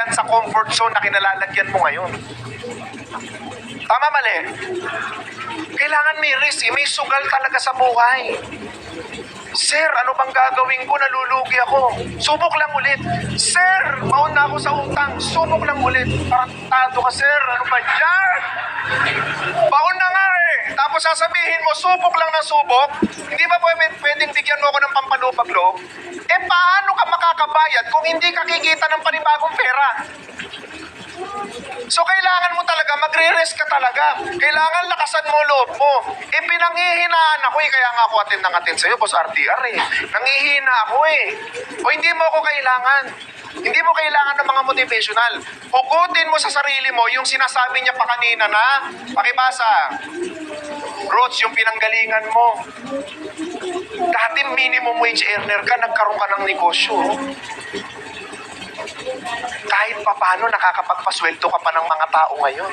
sa comfort zone na kinalalagyan mo ngayon. Tama, mali? Kailangan may risk, may sugal talaga sa buhay. Sir, ano bang gagawin ko? Nalulugi ako. Subok lang ulit. Sir, mauna ako sa utang. Subok lang ulit. Parang tado ka, sir. Ano ba yan? Baon na nga eh. Tapos sasabihin mo, subok lang na subok. Hindi ba pwedeng bigyan mo ako ng pampalupag loob? Eh, paano ka makakabayad kung hindi ka kikita ng panibagong pera? So, kailangan mo talaga, magre-rest ka talaga. Kailangan lakasan mo loob mo. Eh, pinanghihinaan ako eh. Kaya nga ako attend sa'yo, Boss RTR eh. Nangihina ako eh. O hindi mo ako kailangan. Hindi mo kailangan ng mga motivational. Hugutin mo sa sarili mo yung sinasabi niya pa kanina na, pakibasa, Roach, yung pinanggalingan mo. Dati minimum wage earner ka, nagkaroon ka ng negosyo. Kahit papano nakakapagpasweldo ka pa ng mga tao ngayon.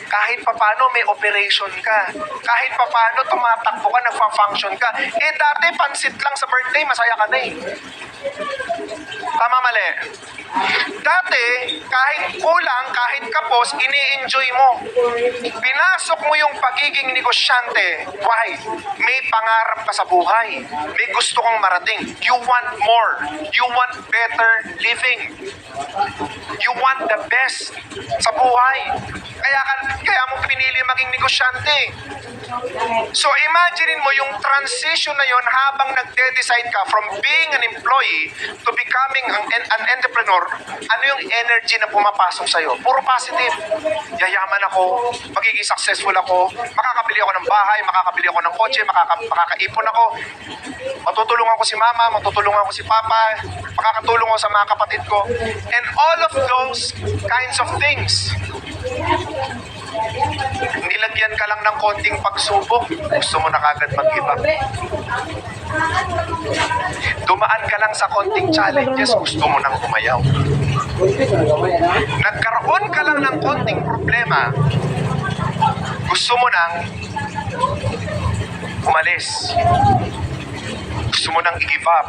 Kahit papano may operation ka. Kahit papano tumatakbo ka, nagpa-function ka. Eh dati pansit lang sa birthday, masaya ka na eh. Tama, mali? Dati, kahit kulang, kahit kapos, ini-enjoy mo. Pinasok mo yung pagiging negosyante. Why? May pangarap ka sa buhay. May gusto kang marating. You want more. You want better living. You want the best sa buhay. Kaya mo pinili maging negosyante. So imagine mo yung transition na yon habang nagde-decide ka from being an employee to becoming an entrepreneur. Ano yung energy na pumapasok sa'yo? Puro positive. Yayaman ako, magiging successful ako, makakabili ako ng bahay, makakabili ako ng kotse, makakaipon ako, matutulungan ko si mama, matutulungan ko si papa, makakatulong ako sa mga kapatid ko. And all of those kinds of things. Nilagyan ka lang ng konting pagsubok, gusto mo na kagad mag-give up. Dumaan ka lang sa konting challenges, gusto mo nang umayaw. Nagkaroon ka lang ng konting problema, gusto mo nang umalis. Gusto mo nang i-give up.